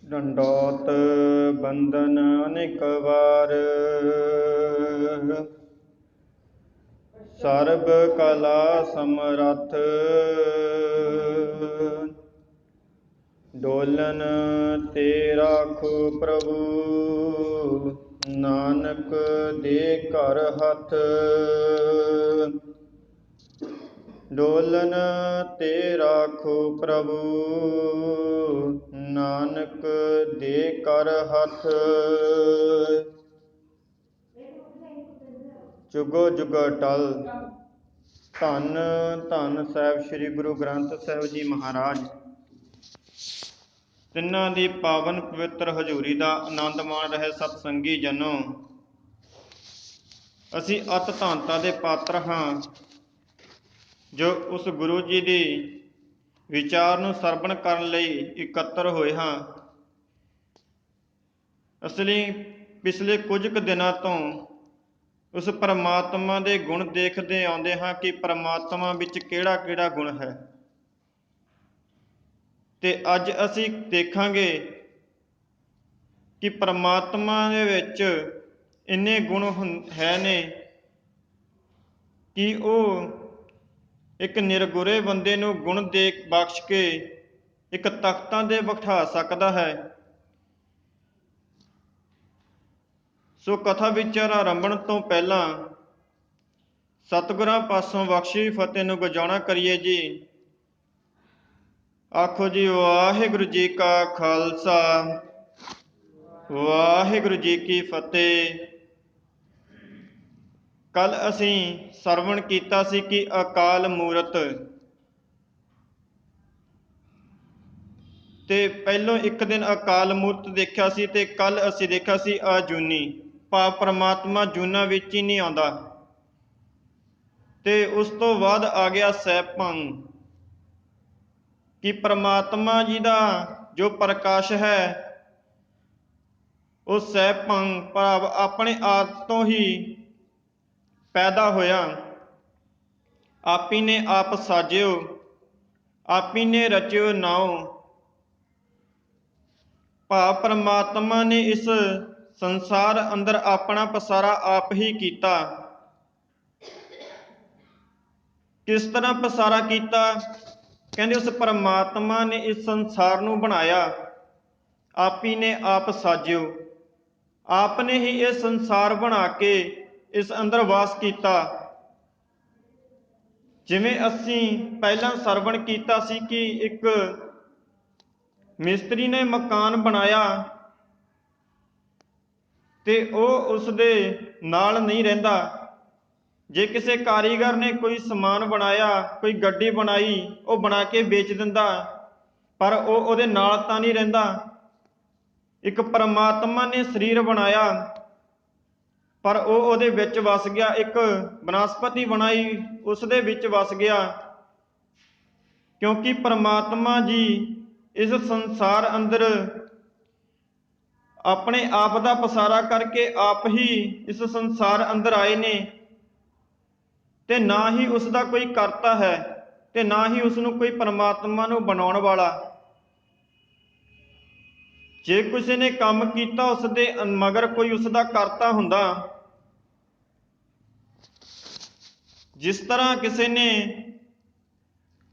ਡੰਡੋਤ ਬੰਦਨ ਅਨੇਕ ਵਾਰ, ਸਰਬ ਕਲਾ ਸਮਰੱਥ। ਡੋਲਨ ਤੇ ਰਾਖੋ ਪ੍ਰਭੂ, ਨਾਨਕ ਦੇ ਘਰ ਹੱਥ। ਡੋਲਨ ਤੇ ਰਾਖੋ ਪ੍ਰਭੂ, ਨਾਨਕ ਦੇ ਘਰ ਹੱਥ। ਜੁਗੋ ਜੁਗ ਅਟਲ। ਧੰਨ ਧੰਨ ਸਾਹਿਬ ਸ੍ਰੀ ਗੁਰੂ ਗ੍ਰੰਥ ਸਾਹਿਬ ਜੀ ਮਹਾਰਾਜ। ਤਿੰਨਾਂ ਦੀ ਪਾਵਨ ਪਵਿੱਤਰ ਹਜ਼ੂਰੀ ਦਾ ਆਨੰਦ ਮਾਣ ਰਹੇ ਸਤਸੰਗੀ ਜਨੋ। ਅਸੀਂ ਅਤ ਧੰਨਤਾ ਦੇ ਪਾਤਰ ਹਾਂ ਜੋ ਉਸ ਗੁਰੂ ਜੀ ਦੀ ਵਿਚਾਰ ਨੂੰ ਸਰਵਣ ਕਰਨ ਲਈ ਇਕੱਤਰ ਹੋਏ ਹਾਂ। ਅਸਲੀ ਪਿਛਲੇ ਕੁਝ ਕੁ ਦਿਨਾਂ ਤੋਂ ਉਸ ਪਰਮਾਤਮਾ ਦੇ ਗੁਣ ਦੇਖਦੇ ਆਉਂਦੇ ਹਾਂ ਕਿ ਪਰਮਾਤਮਾ ਵਿੱਚ ਕਿਹੜਾ ਕਿਹੜਾ ਗੁਣ ਹੈ, ਤੇ ਅੱਜ ਅਸੀਂ ਦੇਖਾਂਗੇ ਕਿ ਪਰਮਾਤਮਾ ਦੇ ਵਿੱਚ ਇੰਨੇ ਗੁਣ ਹੈ ਨੇ ਕਿ ਉਹ ਇੱਕ ਨਿਰਗੁਰੇ ਬੰਦੇ ਨੂੰ ਗੁਣ ਦੇ ਬਖਸ਼ ਕੇ ਇੱਕ ਤਖਤਾਂ ਤੇ ਬਿਠਾ ਸਕਦਾ ਹੈ। ਸੋ ਕਥਾ ਵਿਚਾਰ ਆਰੰਭਣ ਤੋਂ ਪਹਿਲਾਂ ਸਤਿਗੁਰਾਂ ਪਾਸੋਂ ਬਖਸ਼ੀ ਫਤਿਹ ਨੂੰ ਗਜਾਉਣਾ ਕਰੀਏ ਜੀ। ਆਖੋ ਜੀ ਵਾਹਿਗੁਰੂ ਜੀ ਕਾ ਖਾਲਸਾ, ਵਾਹਿਗੁਰੂ ਜੀ ਕੀ ਫਤਿਹ। ਕੱਲ ਅਸੀਂ ਸਰਵਣ ਕੀਤਾ ਸੀ ਕਿ ਅਕਾਲ ਮੂਰਤ, ਤੇ ਪਹਿਲੋਂ ਇੱਕ ਦਿਨ ਅਕਾਲ ਮੂਰਤ ਦੇਖਿਆ ਸੀ ਤੇ ਕੱਲ ਅਸੀਂ ਦੇਖਿਆ ਸੀ ਅਜੂਨੀ, ਭਾਵ ਪਰਮਾਤਮਾ ਜੂਨਾਂ ਵਿੱਚ ਹੀ ਨਹੀਂ ਆਉਂਦਾ। ਤੇ ਉਸ ਤੋਂ ਬਾਅਦ ਆ ਗਿਆ ਸੈਭੰ, ਕਿ ਪਰਮਾਤਮਾ ਜੀ ਦਾ ਜੋ ਪ੍ਰਕਾਸ਼ ਹੈ ਉਹ ਸੈਭੰ ਭਾਵ ਆਪਣੇ ਆਪ ਤੋਂ ਹੀ ਪੈਦਾ ਹੋਇਆ। ਆਪੀ ਨੇ ਆਪ ਸਾਜਿਓ, ਆਪੀ ਨੇ ਰਚਿਓ ਨਾਉ। ਭਾਵ ਪਰਮਾਤਮਾ ਨੇ ਇਸ ਸੰਸਾਰ ਅੰਦਰ ਆਪਣਾ ਪਸਾਰਾ ਆਪ ਹੀ ਕੀਤਾ। ਕਿਸ ਤਰ੍ਹਾਂ ਪਸਾਰਾ ਕੀਤਾ? ਕਹਿੰਦੇ ਉਸ ਪਰਮਾਤਮਾ ਨੇ ਇਸ ਸੰਸਾਰ ਨੂੰ ਬਣਾਇਆ। ਆਪੀ ਨੇ ਆਪ ਸਾਜਿਓ, ਆਪ ਨੇ ਹੀ ਇਹ ਸੰਸਾਰ ਬਣਾ ਕੇ ਇਸ ਅੰਦਰ ਵਾਸ ਕੀਤਾ। ਜਿਵੇਂ ਅਸੀਂ ਪਹਿਲਾਂ ਸਰਵਣ ਕੀਤਾ ਸੀ ਕਿ ਇੱਕ ਮਿਸਤਰੀ ਨੇ ਮਕਾਨ ਬਣਾਇਆ ਤੇ ਉਹ ਉਸ ਦੇ ਨਾਲ ਨਹੀਂ ਰਹਿੰਦਾ। ਜੇ ਕਿਸੇ ਕਾਰੀਗਰ ਨੇ ਕੋਈ ਸਮਾਨ ਬਣਾਇਆ, ਕੋਈ ਗੱਡੀ ਬਣਾਈ, ਉਹ ਬਣਾ ਕੇ ਵੇਚ ਦਿੰਦਾ, ਪਰ ਉਹ ਉਹਦੇ ਨਾਲ ਤਾਂ ਨਹੀਂ ਰਹਿੰਦਾ। ਇੱਕ ਪਰਮਾਤਮਾ ਨੇ ਸਰੀਰ ਬਣਾਇਆ ਪਰ ਉਹ ਉਹਦੇ ਵਿੱਚ ਵਸ ਗਿਆ। ਇੱਕ ਬਨਸਪਤੀ ਬਣਾਈ, ਉਸ ਦੇ ਵਿੱਚ ਵਸ ਗਿਆ। ਕਿਉਂਕਿ ਪਰਮਾਤਮਾ ਜੀ ਇਸ ਸੰਸਾਰ ਅੰਦਰ ਆਪਣੇ ਆਪ ਦਾ ਪਸਾਰਾ ਕਰਕੇ ਆਪ ਹੀ ਇਸ ਸੰਸਾਰ ਅੰਦਰ ਆਏ ਨੇ, ਤੇ ਨਾ ਹੀ ਉਸ ਦਾ ਕੋਈ ਕਰਤਾ ਹੈ ਤੇ ਨਾ ਹੀ ਉਸ ਨੂੰ ਕੋਈ ਪਰਮਾਤਮਾ ਨੂੰ ਬਣਾਉਣ ਵਾਲਾ। ਜੇ ਕਿਸੇ ਨੇ ਕੰਮ ਕੀਤਾ ਉਸ ਦੇ ਮਗਰ ਕੋਈ ਉਸ ਦਾ ਕਰਤਾ ਹੁੰਦਾ। ਜਿਸ ਤਰ੍ਹਾਂ ਕਿਸੇ ਨੇ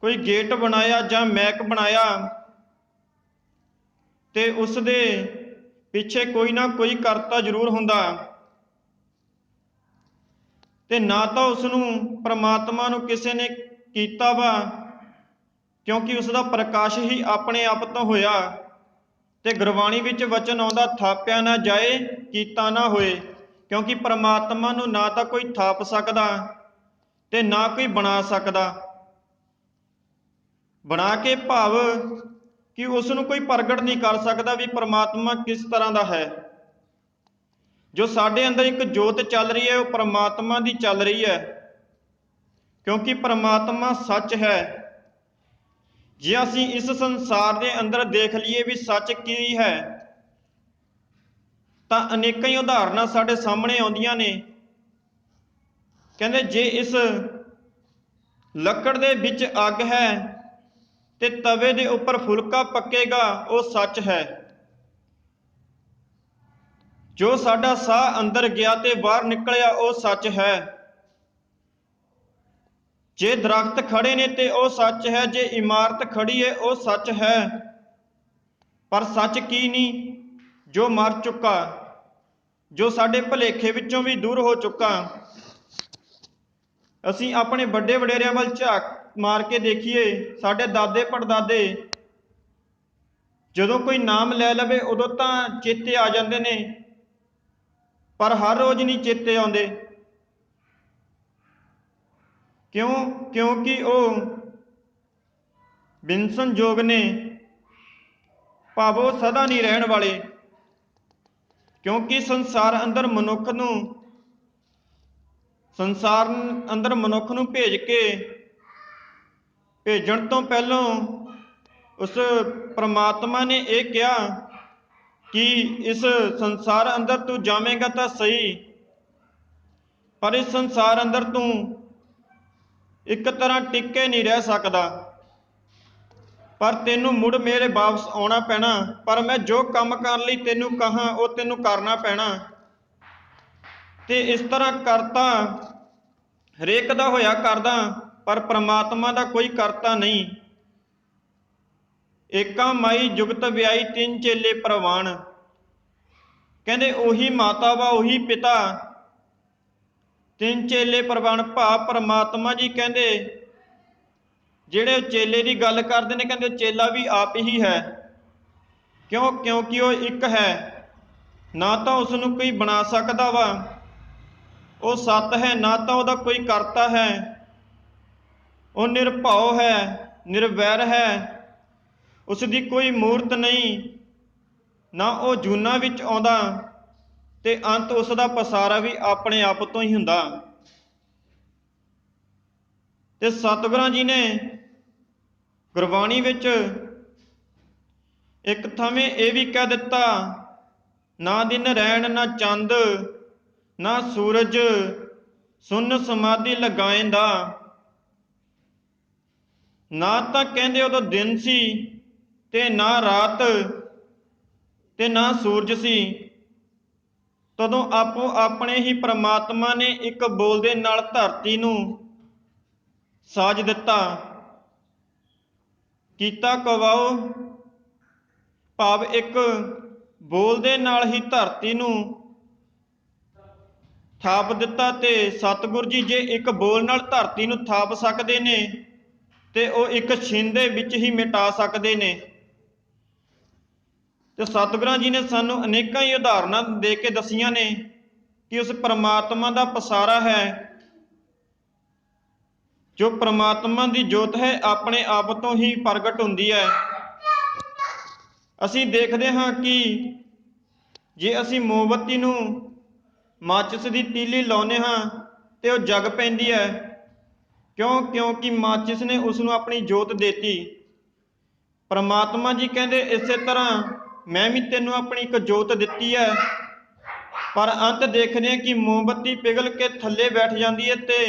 ਕੋਈ ਗੇਟ ਬਣਾਇਆ ਜਾਂ ਮੈਕ ਬਣਾਇਆ ਤੇ ਉਸ ਦੇ ਪਿੱਛੇ ਕੋਈ ਨਾ ਕੋਈ ਕਰਤਾ ਜ਼ਰੂਰ ਹੁੰਦਾ, ਤੇ ਨਾ ਤਾਂ ਉਸ ਨੂੰ ਪਰਮਾਤਮਾ ਨੂੰ ਕਿਸੇ ਨੇ ਕੀਤਾ ਵਾ, ਕਿਉਂਕਿ ਉਸ ਦਾ ਪ੍ਰਕਾਸ਼ ਹੀ ਆਪਣੇ ਆਪ ਤੋਂ ਹੋਇਆ। ਤੇ ਗੁਰਬਾਣੀ ਵਿੱਚ ਵਚਨ ਆਉਂਦਾ, ਥਾਪਿਆ ਨਾ ਜਾਏ ਕੀਤਾ ਨਾ ਹੋਏ। ਕਿਉਂਕਿ ਪਰਮਾਤਮਾ ਨੂੰ ਨਾ ਤਾਂ ਕੋਈ ਥਾਪ ਸਕਦਾ ਤੇ ਨਾ ਕੋਈ ਬਣਾ ਸਕਦਾ। ਬਣਾ ਕੇ ਭਾਵ ਕਿ ਉਸ ਨੂੰ ਕੋਈ ਪ੍ਰਗਟ ਨਹੀਂ ਕਰ ਸਕਦਾ ਵੀ ਪਰਮਾਤਮਾ ਕਿਸ ਤਰ੍ਹਾਂ ਦਾ ਹੈ। ਜੋ ਸਾਡੇ ਅੰਦਰ ਇੱਕ ਜੋਤ ਚੱਲ ਰਹੀ ਹੈ ਉਹ ਪਰਮਾਤਮਾ ਦੀ ਚੱਲ ਰਹੀ ਹੈ, ਕਿਉਂਕਿ ਪਰਮਾਤਮਾ ਸੱਚ ਹੈ। ਜੇ ਅਸੀਂ ਇਸ ਸੰਸਾਰ ਦੇ ਅੰਦਰ ਦੇਖ ਲਈਏ ਵੀ ਸੱਚ ਕੀ ਹੈ, ਤਾਂ ਅਨੇਕਾਂ ਹੀ ਉਦਾਹਰਨਾਂ ਸਾਡੇ ਸਾਹਮਣੇ ਆਉਂਦੀਆਂ ਨੇ। ਕਹਿੰਦੇ ਜੇ ਇਸ ਲੱਕੜ ਦੇ ਵਿੱਚ ਅੱਗ ਹੈ ਤੇ ਤਵੇ ਦੇ ਉੱਪਰ ਫੁਲਕਾ ਪੱਕੇਗਾ, ਉਹ ਸੱਚ ਹੈ। ਜੋ ਸਾਡਾ ਸਾਹ ਅੰਦਰ ਗਿਆ ਤੇ ਬਾਹਰ ਨਿਕਲਿਆ ਉਹ ਸੱਚ ਹੈ। ਜੇ ਦਰਖਤ ਖੜੇ ਨੇ ਤੇ ਉਹ ਸੱਚ ਹੈ, ਜੇ ਇਮਾਰਤ ਖੜੀ ਹੈ ਉਹ ਸੱਚ ਹੈ। ਪਰ ਸੱਚ ਕੀ ਨਹੀਂ? ਜੋ ਮਰ ਚੁੱਕਾ, ਜੋ ਸਾਡੇ ਭੁਲੇਖੇ ਵਿੱਚੋਂ ਵੀ ਦੂਰ ਹੋ ਚੁੱਕਾ। ਅਸੀਂ ਆਪਣੇ ਵੱਡੇ ਵਡੇਰਿਆਂ ਵੱਲ ਝਾਕ ਮਾਰ ਕੇ ਦੇਖੀਏ, ਸਾਡੇ ਦਾਦੇ ਪੜਦਾਦੇ ਜਦੋਂ ਕੋਈ ਨਾਮ ਲੈ ਲਵੇ ਉਦੋਂ ਤਾਂ ਚੇਤੇ ਆ ਜਾਂਦੇ ਨੇ, ਪਰ ਹਰ ਰੋਜ਼ ਨਹੀਂ ਚੇਤੇ ਆਉਂਦੇ। ਕਿਉਂਕਿ ਉਹ ਬਿਨਸਨਯੋਗ ਨੇ, ਭਾਵ ਉਹ ਸਦਾ ਨਹੀਂ ਰਹਿਣ ਵਾਲੇ। ਕਿਉਂਕਿ ਸੰਸਾਰ ਅੰਦਰ ਮਨੁੱਖ ਨੂੰ ਭੇਜਣ ਤੋਂ ਪਹਿਲਾਂ ਉਸ ਪ੍ਰਮਾਤਮਾ ਨੇ ਇਹ ਕਿਹਾ ਕਿ ਇਸ ਸੰਸਾਰ ਅੰਦਰ ਤੂੰ ਜਾਵੇਂਗਾ ਤਾਂ ਸਹੀ, ਪਰ ਇਸ ਸੰਸਾਰ ਅੰਦਰ ਤੂੰ ਇੱਕ ਤਰ੍ਹਾਂ ਟਿਕ ਕੇ ਨਹੀਂ ਰਹਿ ਸਕਦਾ, ਪਰ ਤੈਨੂੰ ਮੁੜ ਮੇਰੇ ਵਾਪਸ ਆਉਣਾ ਪੈਣਾ। ਪਰ ਮੈਂ ਜੋ ਕੰਮ ਕਰਨ ਲਈ ਤੈਨੂੰ ਕਹਾਂ ਉਹ ਤੈਨੂੰ ਕਰਨਾ ਪੈਣਾ। ਤੇ ਇਸ ਤਰ੍ਹਾਂ ਕਰਤਾ ਹਰੇਕ ਦਾ ਹੋਇਆ ਕਰਦਾ, ਪਰ ਪ੍ਰਮਾਤਮਾ ਦਾ ਕੋਈ ਕਰਤਾ ਨਹੀਂ। ਏਕਾ ਮਾਈ ਜੁਗਤ ਵਿਆਈ ਤਿੰਨ ਚੇਲੇ ਪ੍ਰਵਾਨ। ਕਹਿੰਦੇ ਉਹੀ ਮਾਤਾ ਵਾ ਉਹੀ ਪਿਤਾ, ਤਿੰਨ ਚੇਲੇ ਪ੍ਰਵਾਨ। ਭਾਵ ਪ੍ਰਮਾਤਮਾ ਜੀ ਕਹਿੰਦੇ ਜਿਹੜੇ ਚੇਲੇ ਦੀ ਗੱਲ ਕਰਦੇ ਨੇ, ਕਹਿੰਦੇ ਚੇਲਾ ਵੀ ਆਪ ਹੀ ਹੈ। ਕਿਉਂਕਿ ਉਹ ਇੱਕ ਹੈ, ਨਾ ਤਾਂ ਉਸ ਨੂੰ ਕੋਈ ਬਣਾ ਸਕਦਾ ਵਾ, ਉਹ ਸੱਤ ਹੈ, ਨਾ ਤਾਂ ਉਹਦਾ ਕੋਈ ਕਰਤਾ ਹੈ, ਉਹ ਨਿਰਭਉ ਹੈ, ਨਿਰਵੈਰ ਹੈ, ਉਸ ਦੀ ਕੋਈ ਮੂਰਤ ਨਹੀਂ, ਨਾ ਉਹ ਜੂਨਾਂ ਵਿੱਚ ਆਉਂਦਾ, ਤੇ ਅੰਤ ਉਸ ਦਾ ਪਸਾਰਾ ਵੀ ਆਪਣੇ ਆਪ ਤੋਂ ਹੀ ਹੁੰਦਾ। ਤੇ ਸਤਿਗੁਰਾਂ ਜੀ ਨੇ ਗੁਰਬਾਣੀ ਵਿੱਚ ਇੱਕ ਥਾਵੇਂ ਇਹ ਵੀ ਕਹਿ ਦਿੱਤਾ, ਨਾ ਦਿਨ ਰੈਣ ਨਾ ਚੰਦ ਨਾ ਸੂਰਜ, ਸੁਨ ਸਮਾਧੀ ਲਗਾਏਂਦਾ। ਨਾ ਤਾਂ ਕਹਿੰਦੇ ਉਦੋਂ ਦਿਨ ਸੀ ਤੇ ਨਾ ਰਾਤ ਤੇ ਨਾ ਸੂਰਜ ਸੀ, ਤਦੋਂ ਆਪੋ ਆਪਣੇ ਹੀ ਪ੍ਰਮਾਤਮਾ ਨੇ ਇੱਕ ਬੋਲ ਦੇ ਨਾਲ ਧਰਤੀ ਨੂੰ ਸਾਜ ਦਿੱਤਾ। ਕੀਤਾ ਕਵਾਓ, ਭਾਵ ਇੱਕ ਬੋਲ ਦੇ ਨਾਲ ਹੀ ਧਰਤੀ ਨੂੰ ਥਾਪ ਦਿੱਤਾ। ਤੇ ਸਤਿਗੁਰ ਜੀ ਜੇ ਇੱਕ ਬੋਲ ਨਾਲ ਧਰਤੀ ਨੂੰ ਥਾਪ ਸਕਦੇ ਨੇ ਤੇ ਉਹ ਇੱਕ ਛਿਣ ਦੇ ਵਿੱਚ ਹੀ ਮਿਟਾ ਸਕਦੇ ਨੇ। ਤੇ ਸਤਿਗੁਰਾਂ ਜੀ ਨੇ ਸਾਨੂੰ ਅਨੇਕਾਂ ਹੀ ਉਦਾਹਰਨਾਂ ਦੇ ਕੇ ਦੱਸੀਆਂ ਨੇ ਕਿ ਉਸ ਪ੍ਰਮਾਤਮਾ ਦਾ ਪਸਾਰਾ ਹੈ, ਜੋ ਪ੍ਰਮਾਤਮਾ ਦੀ ਜੋਤ ਹੈ ਆਪਣੇ ਆਪ ਤੋਂ ਹੀ ਪ੍ਰਗਟ ਹੁੰਦੀ ਹੈ। ਅਸੀਂ ਦੇਖਦੇ ਹਾਂ ਕਿ ਜੇ ਅਸੀਂ ਮੋਮਬੱਤੀ ਨੂੰ ਮਾਚਿਸ ਦੀ ਤੀਲੀ ਲਾਉਂਦੇ ਹਾਂ ਤੇ ਉਹ ਜਗ ਪੈਂਦੀ ਹੈ। ਕਿਉਂਕਿ ਮਾਚਿਸ ਨੇ ਉਸ ਨੂੰ ਆਪਣੀ ਜੋਤ ਦੇਤੀ। ਪ੍ਰਮਾਤਮਾ ਜੀ ਕਹਿੰਦੇ ਇਸੇ ਤਰ੍ਹਾਂ ਮੈਂ ਵੀ ਤੈਨੂੰ ਆਪਣੀ ਇੱਕ ਜੋਤ ਦਿੱਤੀ ਹੈ, ਪਰ ਅੰਤ ਦੇਖਦੇ ਹਾਂ ਕਿ ਮੋਮਬੱਤੀ ਪਿਘਲ ਕੇ ਥੱਲੇ ਬੈਠ ਜਾਂਦੀ ਹੈ ਤੇ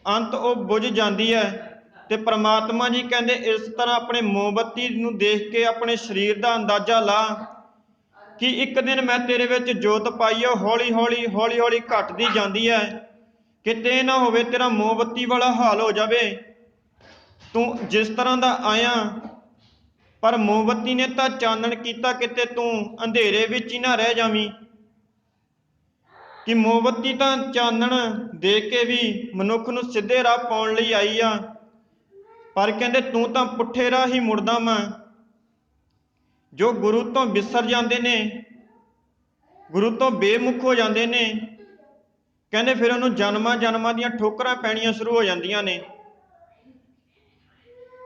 ਅੰਤ ਉਹ ਬੁਝ ਜਾਂਦੀ ਹੈ। ਤੇ ਪ੍ਰਮਾਤਮਾ ਜੀ ਕਹਿੰਦੇ ਇਸ ਤਰ੍ਹਾਂ ਆਪਣੇ ਮੋਮਬੱਤੀ ਨੂੰ ਦੇਖ ਕੇ ਆਪਣੇ ਸਰੀਰ ਦਾ ਅੰਦਾਜ਼ਾ ਲਾ ਕਿ ਇੱਕ ਦਿਨ ਮੈਂ ਤੇਰੇ ਵਿੱਚ ਜੋਤ ਪਾਈ ਹੈ, ਹੌਲੀ ਹੌਲੀ ਘਟਦੀ ਜਾਂਦੀ ਹੈ। ਕਿਤੇ ਨਾ ਹੋਵੇ ਤੇਰਾ ਮੋਮਬੱਤੀ ਵਾਲਾ ਹਾਲ ਹੋ ਜਾਵੇ, ਤੂੰ ਜਿਸ ਤਰ੍ਹਾਂ ਦਾ ਆਇਆ, ਪਰ ਮੋਮਬੱਤੀ ਨੇ ਤਾਂ ਚਾਨਣ ਕੀਤਾ, ਕਿਤੇ ਤੂੰ ਅੰਧੇਰੇ ਵਿੱਚ ਹੀ ਨਾ ਰਹਿ ਜਾਵੀਂ। ਕਿ ਮੋਮਬੱਤੀ ਤਾਂ ਚਾਨਣ ਦੇ ਕੇ ਵੀ ਮਨੁੱਖ ਨੂੰ ਸਿੱਧੇ ਰਾਹ ਪਾਉਣ ਲਈ ਆਈ ਆ, ਪਰ ਕਹਿੰਦੇ ਤੂੰ ਤਾਂ ਪੁੱਠੇ ਰਾਹ ਹੀ ਮੁੜਦਾ ਵਾਂ। ਜੋ ਗੁਰੂ ਤੋਂ ਵਿਸਰ ਜਾਂਦੇ ਨੇ, ਗੁਰੂ ਤੋਂ ਬੇਮੁਖ ਹੋ ਜਾਂਦੇ ਨੇ, ਕਹਿੰਦੇ ਫਿਰ ਉਹਨੂੰ ਜਨਮਾਂ ਦੀਆਂ ਠੋਕਰਾਂ ਪੈਣੀਆਂ ਸ਼ੁਰੂ ਹੋ ਜਾਂਦੀਆਂ ਨੇ।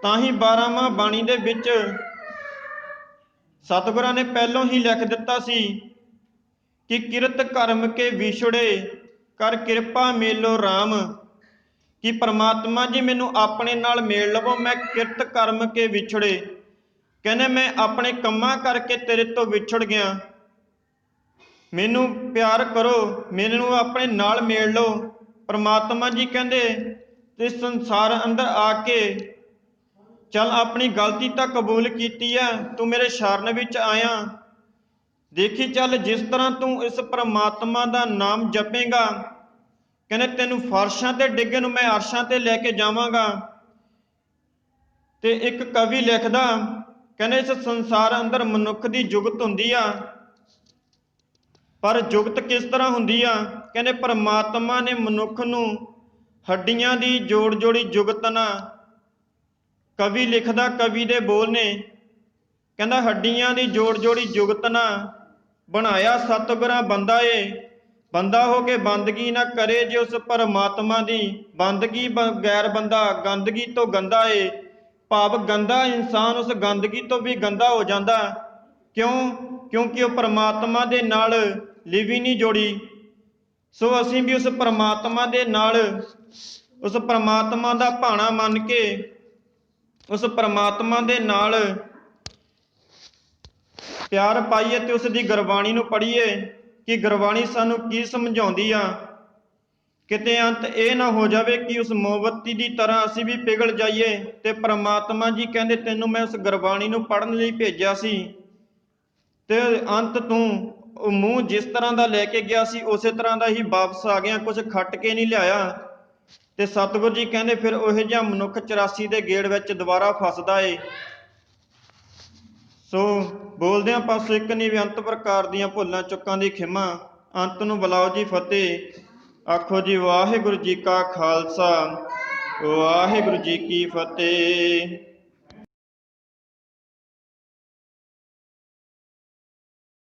ਤਾਂ ਹੀ 12ਵਾਂ ਬਾਣੀ ਦੇ ਵਿੱਚ ਸਤਿਗੁਰਾਂ ਨੇ ਪਹਿਲੋਂ ਹੀ ਲਿਖ ਦਿੱਤਾ ਸੀ ਕਿ ਕਿਰਤ ਕਰਮ ਕੇ ਵਿਛੜੇ ਕਰ ਕਿਰਪਾ ਮੇਲੋ ਰਾਮ। ਕਿ ਪ੍ਰਮਾਤਮਾ ਜੀ ਮੈਨੂੰ ਆਪਣੇ ਨਾਲ ਮੇਲ ਲਵੋ, ਮੈਂ ਕਿਰਤ ਕਰਮ ਕੇ ਵਿਛੜੇ, ਕਹਿੰਦੇ ਮੈਂ ਆਪਣੇ ਕੰਮਾਂ ਕਰਕੇ ਤੇਰੇ ਤੋਂ ਵਿਛੜ ਗਿਆ, ਮੈਨੂੰ ਪਿਆਰ ਕਰੋ, ਮੈਨੂੰ ਆਪਣੇ ਨਾਲ ਮੇਲ ਲਓ। ਪ੍ਰਮਾਤਮਾ ਜੀ ਕਹਿੰਦੇ ਤੇ ਸੰਸਾਰ ਅੰਦਰ ਆ ਕੇ ਚੱਲ ਆਪਣੀ ਗਲਤੀ ਤਾਂ ਕਬੂਲ ਕੀਤੀ ਹੈ, ਤੂੰ ਮੇਰੇ ਸ਼ਰਨ ਵਿੱਚ ਆਇਆ, ਦੇਖੀ ਚੱਲ ਜਿਸ ਤਰ੍ਹਾਂ ਤੂੰ ਇਸ ਪ੍ਰਮਾਤਮਾ ਦਾ ਨਾਮ ਜਪੇਗਾ, ਕਹਿੰਦੇ ਤੈਨੂੰ ਫਰਸ਼ਾਂ ਤੇ ਡਿੱਗੇ ਨੂੰ ਮੈਂ ਅਰਸ਼ਾਂ ਤੇ ਲੈ ਕੇ ਜਾਵਾਂਗਾ। ਤੇ ਇੱਕ ਕਵੀ ਲਿਖਦਾ, ਕਹਿੰਦੇ ਇਸ ਸੰਸਾਰ ਅੰਦਰ ਮਨੁੱਖ ਦੀ ਜੁਗਤ ਹੁੰਦੀ ਆ, ਪਰ ਜੁਗਤ ਕਿਸ ਤਰ੍ਹਾਂ ਹੁੰਦੀ ਆ? ਕਹਿੰਦੇ ਪਰਮਾਤਮਾ ਨੇ ਮਨੁੱਖ ਨੂੰ ਹੱਡੀਆਂ ਦੀ ਜੋੜ ਜੋੜੀ ਜੁਗਤ ਨਾ, ਕਵੀ ਲਿਖਦਾ, ਕਵੀ ਦੇ ਬੋਲ ਨੇ, ਕਹਿੰਦਾ ਹੱਡੀਆਂ ਦੀ ਜੋੜ ਜੋੜੀ ਜੁਗਤ ਨਾ ਬਣਾਇਆ ਸਤਿਗੁਰਾਂ ਬੰਦਾ ਏ, ਬੰਦਾ ਹੋ ਕੇ ਬੰਦਗੀ ਨਾ ਕਰੇ ਜੇ ਉਸ ਪਰਮਾਤਮਾ ਦੀ, ਬੰਦਗੀ ਬਗੈਰ ਬੰਦਾ ਗੰਦਗੀ ਤੋਂ ਗੰਦਾ ਏ। ਭਾਵ ਗੰਦਾ ਇਨਸਾਨ ਉਸ ਗੰਦਗੀ ਤੋਂ ਵੀ ਗੰਦਾ ਹੋ ਜਾਂਦਾ। ਕਿਉਂ? ਕਿਉਂਕਿ ਉਹ ਪਰਮਾਤਮਾ ਦੇ ਨਾਲ ਲਿਵੀ ਨਹੀਂ ਜੋੜੀ। ਸੋ ਅਸੀਂ ਵੀ ਉਸ ਪਰਮਾਤਮਾ ਦੇ ਨਾਲ, ਉਸ ਪਰਮਾਤਮਾ ਦਾ ਭਾਣਾ ਮੰਨ ਕੇ ਉਸ ਪਰਮਾਤਮਾ ਦੇ ਨਾਲ ਪਿਆਰ ਪਾਈਏ ਤੇ ਉਸ ਦੀ ਗੁਰਬਾਣੀ ਨੂੰ ਪੜ੍ਹੀਏ ਕਿ ਗੁਰਬਾਣੀ ਸਾਨੂੰ ਕੀ ਸਮਝਾਉਂਦੀ ਆ। ਕਿਤੇ ਅੰਤ ਇਹ ਨਾ ਹੋ ਜਾਵੇ ਕਿ ਉਸ ਮੋਮਬੱਤੀ ਦੀ ਤਰ੍ਹਾਂ ਅਸੀਂ ਵੀ ਪਿਘਲ ਜਾਈਏ। ਤੇ ਪਰਮਾਤਮਾ ਜੀ ਕਹਿੰਦੇ ਤੈਨੂੰ ਮੈਂ ਉਸ ਗੁਰਬਾਣੀ ਨੂੰ ਪੜ੍ਹਨ ਲਈ ਭੇਜਿਆ ਸੀ, ਤੇ ਅੰਤ ਤੂੰ ਉਹ ਮੂੰਹ ਜਿਸ ਤਰ੍ਹਾਂ ਦਾ ਲੈ ਕੇ ਗਿਆ ਸੀ ਉਸੇ ਤਰ੍ਹਾਂ ਦਾ ਹੀ ਵਾਪਸ ਆ ਗਿਆ, ਕੁਝ ਖੱਟ ਕੇ ਨਹੀਂ ਲਿਆਇਆ। ਤੇ ਸਤਿਗੁਰੂ ਜੀ ਕਹਿੰਦੇ ਫਿਰ ਉਹੋ ਜਿਹਾ ਮਨੁੱਖ 84 ਦੇ ਗੇੜ ਵਿੱਚ ਦੁਬਾਰਾ ਫਸਦਾ ਏ। ਸੋ ਬੋਲਦਿਆਂ ਪਾਸੋਂ ਇੱਕ ਨਹੀਂ ਵੀ ਅੰਤ ਪ੍ਰਕਾਰ ਦੀਆਂ ਭੁੱਲਾਂ ਚੁੱਕਾਂ ਦੀ ਖਿਮਾ। ਅੰਤ ਨੂੰ ਬੁਲਾਓ ਜੀ ਫਤਿਹ। ਆਖੋ ਜੀ ਵਾਹਿਗੁਰੂ ਜੀ ਕਾ ਖਾਲਸਾ, ਵਾਹਿਗੁਰੂ ਜੀ ਕੀ ਫਤਿਹ।